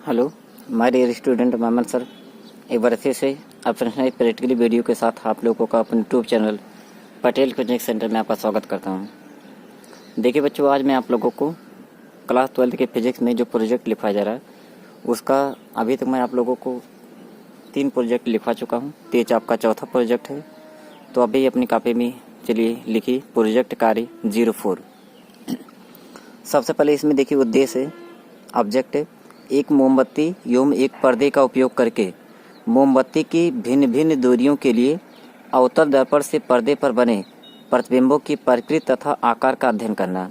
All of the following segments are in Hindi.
Hello my dear student Mohammad sir, एक बार फिर से अपने प्रैक्टिकली वीडियो के साथ आप लोगों का अपने YouTube channel Patel coaching centre में आपका स्वागत करता हूं। देखिए बच्चों, आज मैं आप लोगों को क्लास 12 के फिजिक्स में जो प्रोजेक्ट लिखवाया जा रहा है उसका अभी तक मैं आप लोगों को 3 प्रोजेक्ट लिखवा चुका हूँ। तेज आपका चौथा प्रोजेक्ट है। तो अभी अपनी कॉपी में चलिए लिखिए प्रोजेक्ट कार्य 04। सबसे पहले इसमें देखिए उद्देश्य है, ऑब्जेक्ट है, एक मोमबत्ती एवं एक पर्दे का उपयोग करके मोमबत्ती की भिन्न भिन्न दूरियों के लिए अवतल दर्पण से पर्दे पर बने प्रतिबिंबों की प्रकृति तथा आकार का अध्ययन करना।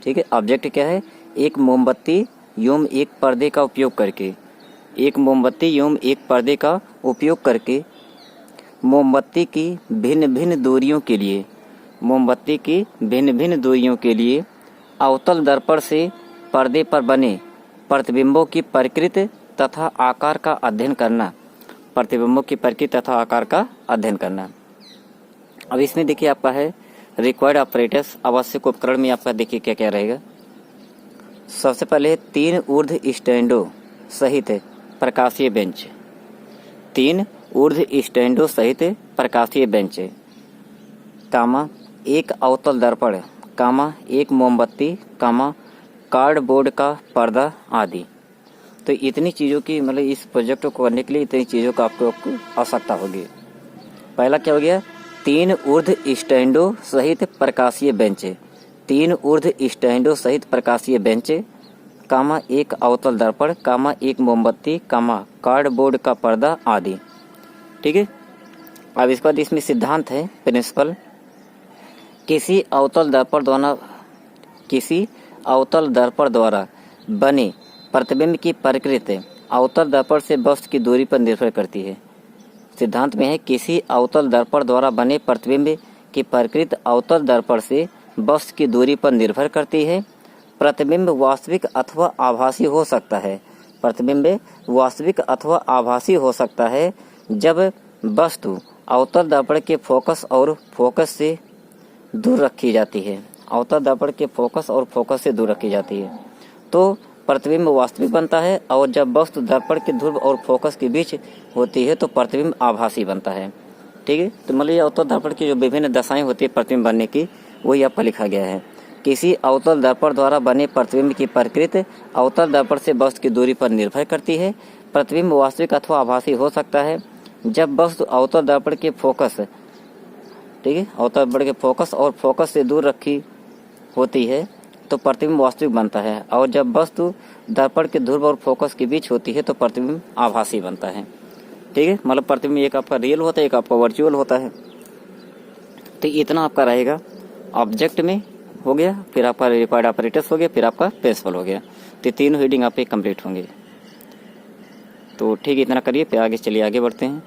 ठीक है, ऑब्जेक्ट क्या है? एक मोमबत्ती एवं एक पर्दे का उपयोग करके, एक मोमबत्ती एवं एक पर्दे का उपयोग करके मोमबत्ती की भिन्न भिन्न दूरियों के लिए, मोमबत्ती की भिन्न भिन्न दूरियों के लिए अवतल दर्पण से पर्दे पर बने प्रतिबिंबों की प्रकृति तथा आकार का अध्ययन करना। प्रतिबिंबों की प्रकृति तथा आकार का अध्ययन करना। अब इसमें देखिए आपका है रिक्वायर्ड ऑपरेटर्स, आवश्यक उपकरण में आपका देखिए क्या क्या रहेगा। सबसे पहले 3 ऊर्ध्व स्टैंडों सहित प्रकाशीय बेंच, 3 ऊर्ध्व स्टैंडों सहित प्रकाशीय बेंच, कामा एक अवतल दर्पण, कामा एक मोमबत्ती, कामा कार्डबोर्ड का पर्दा आदि। तो इतनी चीज़ों की मतलब इस प्रोजेक्ट को करने के लिए इतनी चीज़ों का आपको आवश्यकता होगी। पहला क्या हो गया? 3 ऊर्ध्व स्टैंडों सहित प्रकाशीय बेंच, 3 ऊर्ध्व स्टैंडों सहित प्रकाशीय बेंच, कामा एक अवतल दर्पण, कामा एक मोमबत्ती, कामा कार्डबोर्ड का पर्दा आदि। ठीक है। अब इसके बाद इसमें सिद्धांत है, प्रिंसिपल, किसी अवतल दर्पण द्वारा बने प्रतिबिंब की प्रकृति अवतल दर्पण से वस्तु की दूरी पर निर्भर करती है। सिद्धांत में है किसी अवतल दर्पण द्वारा बने प्रतिबिंब की प्रकृति अवतल दर्पण से वस्तु की दूरी पर निर्भर करती है। प्रतिबिंब वास्तविक अथवा आभासी हो सकता है। प्रतिबिंब वास्तविक अथवा आभासी हो सकता है जब वस्तु अवतल दर्पण के फोकस और फोकस से दूर रखी जाती है। अवतल दर्पण के फोकस और फोकस से दूर रखी जाती है तो प्रतिबिंब वास्तविक बनता है, और जब वस्तु दर्पण के ध्रुव और फोकस के बीच होती है तो प्रतिबिंब आभासी बनता है। ठीक है। तो मतलब ये अवतल दर्पण की जो विभिन्न दशाएं होती है प्रतिबिंब बनने की, वही आपका लिखा गया है। किसी अवतल दर्पण द्वारा बने प्रतिबिंब की प्रकृति अवतल दर्पण से वस्तु की दूरी पर निर्भर करती है। प्रतिबिंब वास्तविक अथवा आभासी हो सकता है जब वस्तु अवतल दर्पण के फोकस, ठीक है, अवतल दर्पण के फोकस और फोकस से दूर रखी होती है तो प्रतिबिंब वास्तविक बनता है, और जब वस्तु दर्पण के ध्रुव और फोकस के बीच होती है तो प्रतिबिंब आभासी बनता है। ठीक है। मतलब प्रतिबिंब एक आपका रियल होता है, एक आपका वर्चुअल होता है। तो इतना आपका रहेगा ऑब्जेक्ट में हो गया, फिर आपका रिक्वायर्ड ऑपरेटर्स हो गया, फिर आपका प्रिंसिपल हो गया। तो तीनों हेडिंग आपके कंप्लीट होंगे। तो ठीक इतना करिए, फिर आगे चलिए, आगे बढ़ते हैं।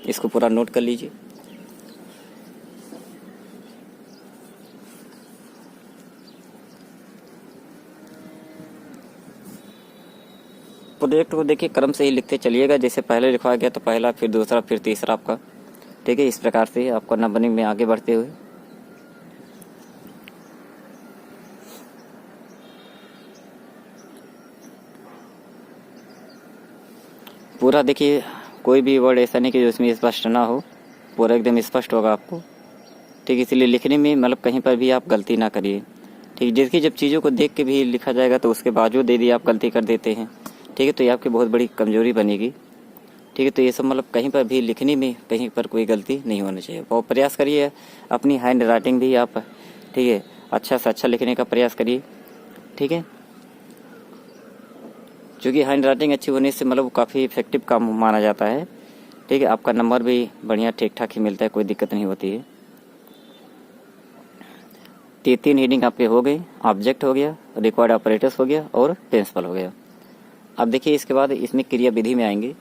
इसको पूरा नोट कर लीजिए। प्रोजेक्ट को देखिए क्रम से ही लिखते चलिएगा, जैसे पहले लिखवाया गया तो पहला, फिर दूसरा, फिर तीसरा आपका। ठीक है, इस प्रकार से आपका नंबरिंग में आगे बढ़ते हुए पूरा देखिए, कोई भी वर्ड ऐसा नहीं कि जो इसमें स्पष्ट ना हो, पूरा एकदम स्पष्ट होगा आपको। ठीक है, इसलिए लिखने में मतलब कहीं पर भी आप गलती ना करिए। ठीक, जिसकी जब चीज़ों को देख के भी लिखा जाएगा तो उसके बावजूद यदि आप गलती कर देते हैं, ठीक है, तो ये आपकी बहुत बड़ी कमजोरी बनेगी। ठीक है, तो ये सब मतलब कहीं पर भी लिखने में कहीं पर कोई गलती नहीं होनी चाहिए। और प्रयास करिए अपनी हैंड राइटिंग भी आप, ठीक है, अच्छा से अच्छा लिखने का प्रयास करिए। ठीक है, क्योंकि हैंड राइटिंग अच्छी होने से मतलब काफ़ी इफेक्टिव काम माना जाता है। ठीक है, आपका नंबर भी बढ़िया ठीक ठाक ही मिलता है, कोई दिक्कत नहीं होती है। 3 हेडिंग आपके हो गए, ऑब्जेक्ट हो गया, रिक्वायर्ड ऑपरेटर्स हो गया और प्रिंसिपल हो गया। अब देखिए इसके बाद इसमें क्रिया विधि में आएंगे।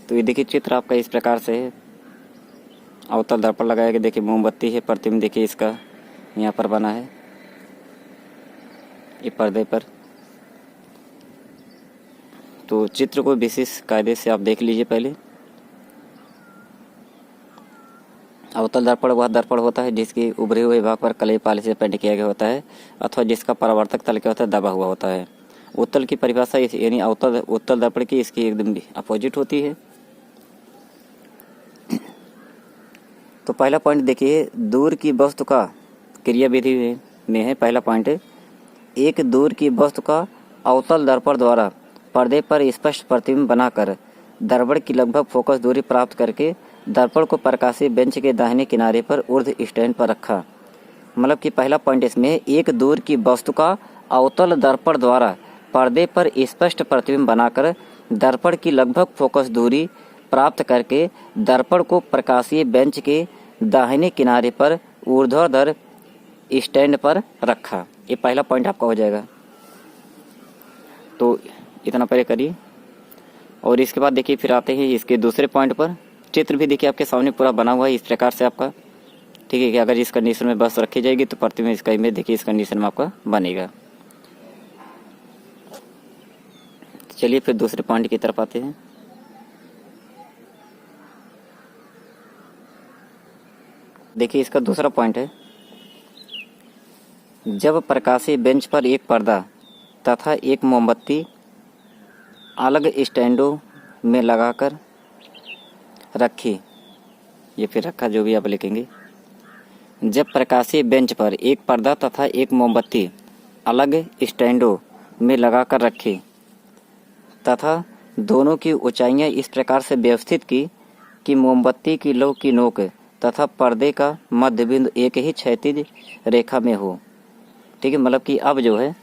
तो ये देखिए चित्र आपका इस प्रकार से है। अवतल दर्पण लगाया गया, देखिए मोमबत्ती है, प्रतिबिंब देखिए इसका यहाँ पर बना है ये पर्दे पर। तो चित्र को विशेष कायदे से आप देख लीजिए पहले। अवतल दर्पण वह दर्पण होता है जिसके उभरे हुए भाग पर कलई पाली से पेंट किया गया होता है अथवा जिसका परावर्तक तल क्या होता है, दबा हुआ होता है। उत्तल की परिभाषा यानी उत्तल दर्पण की इसकी एकदम अपोजिट होती है। तो पहला पॉइंट देखिए, दूर की वस्तु का क्रिया विधि में है। पहला पॉइंट है, एक दूर की वस्तु का अवतल दर्पण द्वारा पर्दे पर स्पष्ट प्रतिबिंब बनाकर दर्पण की लगभग फोकस दूरी प्राप्त करके दर्पण को प्रकाशीय बेंच के दाहिने किनारे पर ऊर्ध्व स्टैंड पर रखा। मतलब कि पहला पॉइंट इसमें, एक दूर की वस्तु का अवतल दर्पण द्वारा पर्दे पर स्पष्ट प्रतिबिंब बनाकर दर्पण की लगभग फोकस दूरी प्राप्त करके दर्पण को प्रकाशीय बेंच के दाहिने किनारे पर ऊर्ध्वाधर स्टैंड पर रखा। ये पहला पॉइंट आपका हो जाएगा। तो इतना पहले करिए और इसके बाद देखिए फिर आते हैं इसके दूसरे पॉइंट पर। चित्र भी देखिए आपके सामने पूरा बना हुआ है इस प्रकार से आपका, ठीक है कि अगर इस कंडीशन में बस रखी जाएगी तो प्रतिबिंब इसका इमेज देखिए इस कंडीशन में आपका बनेगा। चलिए फिर दूसरे पॉइंट की तरफ आते हैं। देखिए इसका दूसरा पॉइंट है, जब प्रकाशीय बेंच पर एक पर्दा तथा एक मोमबत्ती अलग स्टैंडों में लगाकर रखी, ये फिर रखा जो भी आप लिखेंगे। जब प्रकाशीय बेंच पर एक पर्दा तथा एक मोमबत्ती अलग स्टैंडों में लगाकर रखी तथा दोनों की ऊंचाइयां इस प्रकार से व्यवस्थित की कि मोमबत्ती की लौ की नोक तथा पर्दे का मध्य बिंदु एक ही क्षैतिज रेखा में हो। ठीक है, मतलब कि अब जो है,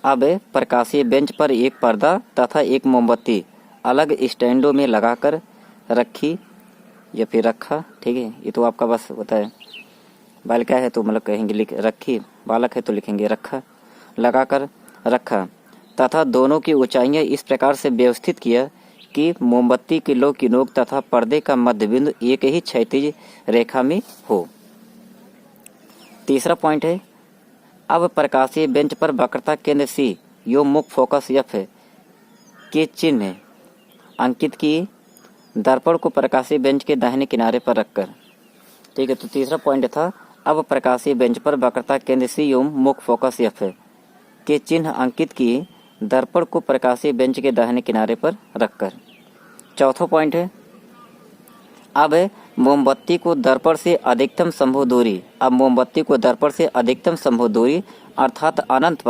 अब प्रकाशीय बेंच पर एक पर्दा तथा एक मोमबत्ती अलग स्टैंडों में लगाकर रखी या फिर रखा। ठीक है, ये तो आपका बस होता है, बालिका है तो मतलब कहेंगे लिख रखी, बालक है तो लिखेंगे रखा, लगाकर रखा तथा दोनों की ऊंचाइयां इस प्रकार से व्यवस्थित किया कि मोमबत्ती की लौ की नोक तथा पर्दे का मध्य बिंदु एक ही क्षैतिज रेखा में हो। तीसरा पॉइंट है, अब प्रकाशीय बेंच पर वक्रता केंद्र सी यो मुख्य फोकस एफ के चिन्ह अंकित किए दर्पण को प्रकाशीय बेंच के दाहिने किनारे पर रखकर। ठीक है, तो तीसरा पॉइंट था, अब प्रकाशीय बेंच पर वक्रता केंद्र सी एवं मुख्य फोकस एफ के चिन्ह अंकित किए दर्पण को प्रकाशीय बेंच के दाहिने किनारे पर रखकर। चौथा पॉइंट है, अब मोमबत्ती को दर्पण से अधिकतम संभव दूरी, अब मोमबत्ती को दर्पण से अधिकतम संभव दूरी अर्थात अनंत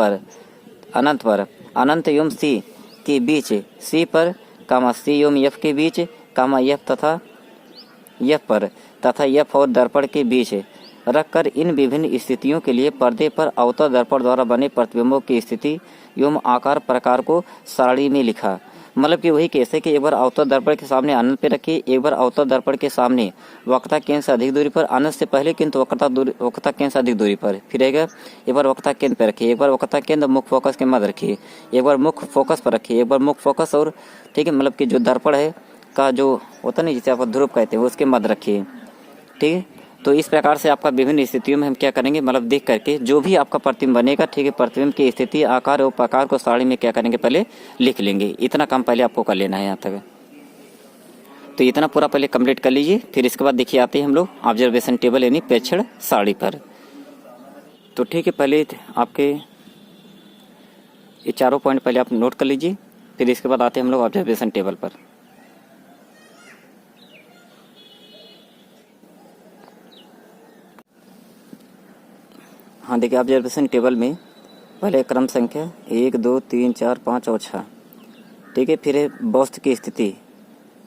एवं सी के बीच, सी पर कामा सी एवं एफ के बीच कामा एफ तथा एफ पर तथा एफ और दर्पण के बीच रखकर इन विभिन्न स्थितियों के लिए पर्दे पर अवतल दर्पण द्वारा बने प्रतिबिंबों की स्थिति एवं आकार प्रकार को सारणी में लिखा। मतलब कि वही कैसे कि एक बार अवतल दर्पण के सामने अनंत पे रखिए, एक बार अवतल दर्पण के सामने वक्रता केंद्र से अधिक दूरी पर, अनंत से पहले किंतु वक्रता केंद्र से अधिक दूरी पर, फिर एक बार वक्रता केंद्र पर रखिए, एक बार वक्रता केंद्र मुख्य फोकस के मध्य रखिए, एक बार मुख्य फोकस पर रखिए, एक बार मुख्य फोकस और ठीक है मतलब कि जो दर्पण है का जो होता नहीं जिसे आप ध्रुव कहते हैं उसके मध्य रखिए। ठीक है, तो इस प्रकार से आपका विभिन्न स्थितियों में हम क्या करेंगे, मतलब देख करके जो भी आपका प्रतिबिंब बनेगा, ठीक है, प्रतिबिंब की स्थिति आकार और प्रकार को सारणी में क्या करेंगे, पहले लिख लेंगे। इतना काम पहले आपको कर लेना है यहाँ तक। तो इतना पूरा पहले कंप्लीट कर लीजिए। फिर इसके बाद देखिए आते हैं हम लोग ऑब्जर्वेशन टेबल यानी प्रेक्षण सारणी पर। तो ठीक है, पहले आपके ये चारों पॉइंट पहले आप नोट कर लीजिए, फिर इसके बाद आते हैं हम लोग ऑब्जर्वेशन टेबल पर। हाँ देखिए, ऑब्जर्वेशन टेबल में पहले क्रम संख्या 1 2 3 4 5 और 6, ठीक है, फिर है वस्तु की स्थिति,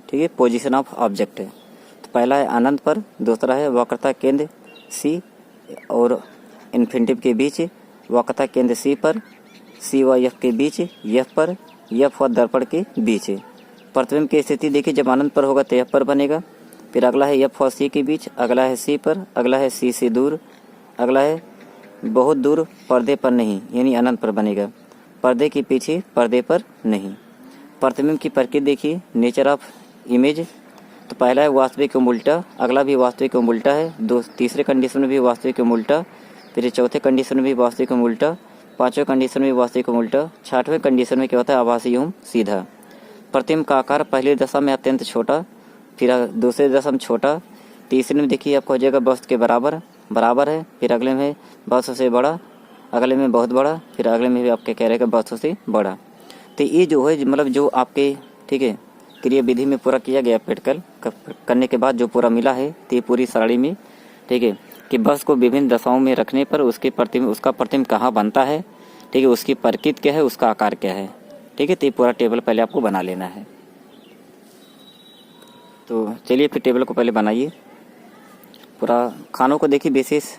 ठीक है, पोजीशन ऑफ ऑब्जेक्ट है। तो पहला है अनंत पर, दूसरा है वक्रता केंद्र सी और इन्फिनिटिव के बीच, वक्रता केंद्र सी पर, सी व एफ के बीच, एफ पर, एफ और दर्पण के बीच। प्रतिबिंब की स्थिति देखिए, जब अनंत पर होगा तो एफ पर बनेगा, फिर अगला है एफ और सी के बीच, अगला है सी पर, अगला है सी से दूर, अगला है बहुत दूर पर्दे पर नहीं यानी अनंत पर बनेगा, पर्दे के पीछे पर्दे पर नहीं। प्रतिबिंब की प्रकृति देखिए, नेचर ऑफ इमेज। तो पहला है वास्तविक एवं उल्टा, अगला भी वास्तविक एवं उल्टा है, तीसरे कंडीशन में भी वास्तविक एवं उल्टा, फिर चौथे कंडीशन में भी वास्तविक एवं उल्टा, पांचवें कंडीशन में वास्तविक एवं उल्टा, छठवें कंडीशन में क्या होता है आभासी एवं सीधा। प्रतिबिंब का आकार पहली दशा में अत्यंत छोटा, फिर दूसरी दशा में छोटा, तीसरे में देखिए आपको हो जाएगा वस्तु के बराबर है, फिर अगले में वस्तु से बड़ा, अगले में बहुत बड़ा, फिर अगले में भी आपके कह रहेगा वस्तु से बड़ा। तो ये जो है मतलब जो आपके ठीक है क्रिया विधि में पूरा किया गया प्रैक्टिकल करने के बाद जो पूरा मिला है, तो ये पूरी सारणी में ठीक है कि वस्तु को विभिन्न दशाओं में रखने पर उसका प्रतिबिंब कहाँ बनता है, ठीक है, उसकी प्रकृति क्या है, उसका आकार क्या है, ठीक है। तो ये पूरा टेबल पहले आपको बना लेना है। तो चलिए फिर टेबल को पहले बनाइए। पूरा खानों को देखिए बेसिस,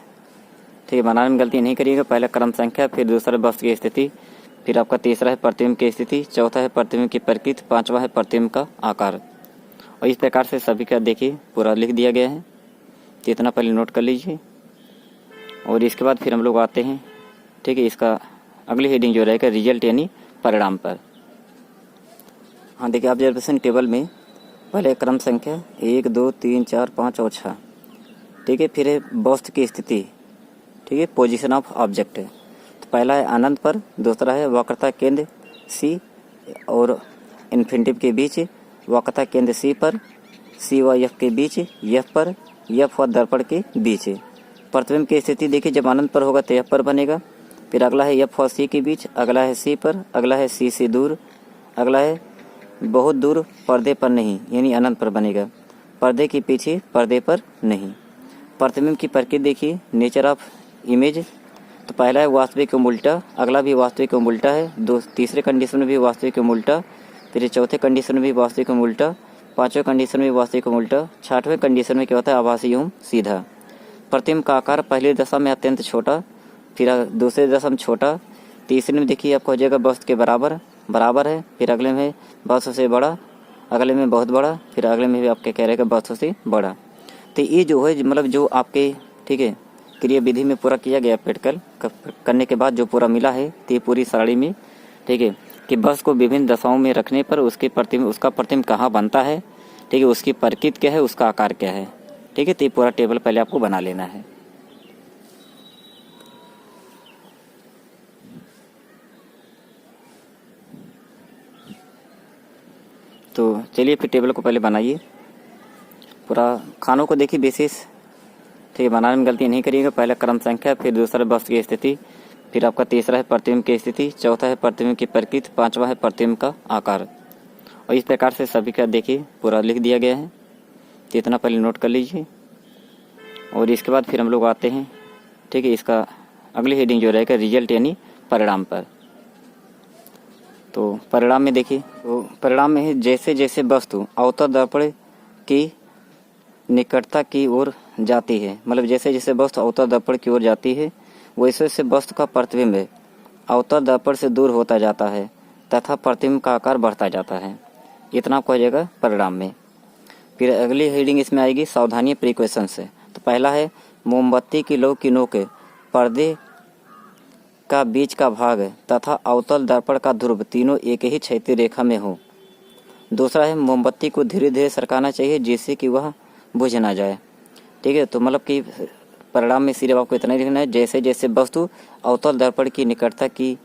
ठीक है, बनाने में गलती नहीं करिएगा। पहला क्रम संख्या, फिर दूसरा वस्तु की स्थिति, फिर आपका तीसरा है प्रतिबिंब की स्थिति, चौथा है प्रतिबिंब की प्रकृति, पांचवा है प्रतिबिंब का आकार। और इस प्रकार से सभी का देखिए पूरा लिख दिया गया है, तो इतना पहले नोट कर लीजिए। और इसके बाद फिर हम लोग आते हैं, ठीक है, इसका अगली हेडिंग जो रहेगा रिजल्ट यानी परिणाम पर। हाँ देखिए ऑब्जर्वेशन टेबल में पहले क्रम संख्या 1 2 3 4 5 और 6, ठीक है, फिर है वस्तु की स्थिति, ठीक है, पोजीशन ऑफ ऑब्जेक्ट है। तो पहला है अनंत पर, दूसरा है वक्रता केंद्र सी और इन्फिनिटिव के बीच, वक्रता केंद्र सी पर, सी व एफ के बीच, एफ पर, एफ और दर्पण के बीच। प्रतिबिंब की स्थिति देखिए जब अनंत पर होगा तो एफ पर बनेगा, फिर अगला है एफ और सी के बीच, अगला है सी पर, अगला है सी से दूर, अगला है बहुत दूर पर्दे पर नहीं यानी अनंत पर बनेगा, पर्दे के पीछे पर्दे पर नहीं। प्रतिबिंब की प्रकृति देखिए, नेचर ऑफ इमेज। तो पहला है वास्तविक एवं उल्टा, अगला भी वास्तविक एवं उल्टा है, तीसरे कंडीशन में भी वास्तविक एवं उल्टा, फिर चौथे कंडीशन में भी वास्तविक एवं उल्टा, पांचवें कंडीशन में भी वास्तविक एवं उल्टा, छठवें कंडीशन में क्या होता है आभासी एवं सीधा। प्रतिबिंब का आकार पहली दशा में अत्यंत छोटा, फिर दूसरी दशा में छोटा, तीसरे में देखिए आपको हो जाएगा वस्तु के बराबर है, फिर अगले में वस्तु से बड़ा, अगले में बहुत बड़ा, फिर अगले में भी आपके कह रहेगा वस्तु से बड़ा। तो ये जो है मतलब जो आपके ठीक है क्रिया विधि में पूरा किया गया प्रैक्टिकल करने के बाद जो पूरा मिला है, तो ये पूरी सारणी में ठीक है कि वस्तु को विभिन्न दशाओं में रखने पर उसका प्रतिबिंब कहाँ बनता है, ठीक है, उसकी प्रकृति क्या है, उसका आकार क्या है, ठीक है। तो ये पूरा टेबल पहले आपको बना लेना है। तो चलिए फिर टेबल को पहले बनाइए। पूरा खानों को देखिए बेसिस, ठीक है, बनाने में गलती नहीं करिएगा। पहला क्रम संख्या, फिर दूसरा वस्तु की स्थिति, फिर आपका तीसरा है प्रतिबिंब की स्थिति, चौथा है प्रतिबिंब की प्रकृति, पांचवा है प्रतिबिंब का आकार। और इस प्रकार से सभी का देखिए पूरा लिख दिया गया है, तो इतना पहले नोट कर लीजिए। और इसके बाद फिर हम लोग आते हैं, ठीक है, इसका अगली हेडिंग जो रहेगा रिजल्ट यानी परिणाम पर। तो परिणाम में देखिए, तो परिणाम में है जैसे जैसे वस्तु अवतल दर्पण की निकटता की ओर जाती है, मतलब जैसे जैसे वस्तु अवतल दर्पण की ओर जाती है वैसे वैसे वस्तु का प्रतिबिंब अवतल दर्पण से दूर होता जाता है तथा प्रतिबिंब का आकार बढ़ता जाता है। इतना आपको हो जाएगा परिणाम में। फिर अगली हेडिंग इसमें आएगी सावधानी प्रिकॉशन से। तो पहला है मोमबत्ती की लौ की नोक पर्दे का बीच का भाग तथा अवतल दर्पण का ध्रुव तीनों एक ही क्षैतिज रेखा में हो। दूसरा है मोमबत्ती को धीरे धीरे सरकाना चाहिए जिससे कि वह बुझ ना जाए, ठीक है। तो मतलब कि परिणाम में सिर्फ आपको इतना ही लिखना है, जैसे जैसे वस्तु अवतल दर्पण की निकटता की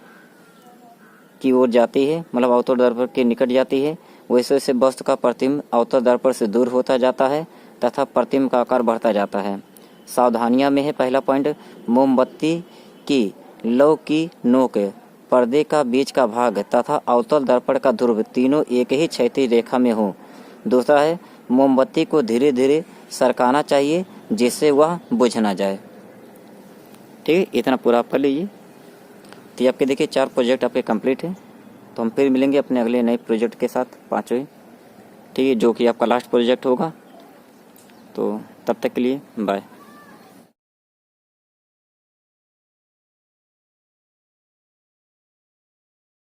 ओर जाती है, मतलब अवतल दर्पण के निकट जाती है, वैसे वैसे वस्तु का प्रतिबिंब अवतल दर्पण से दूर होता जाता है तथा प्रतिबिंब का आकार बढ़ता जाता है। सावधानियां में है पहला पॉइंट, मोमबत्ती की लौ की नोक पर्दे का बीच का भाग तथा अवतल दर्पण का ध्रुव तीनों एक ही क्षैतिज रेखा में हो। दूसरा है मोमबत्ती को धीरे धीरे सरकाना चाहिए जिससे वह बुझ ना जाए, ठीक है। इतना पूरा आप कर लीजिए। तो ये आपके देखिए 4 प्रोजेक्ट आपके कंप्लीट है। तो हम फिर मिलेंगे अपने अगले नए प्रोजेक्ट के साथ 5वें, ठीक है, जो कि आपका लास्ट प्रोजेक्ट होगा। तो तब तक के लिए बाय।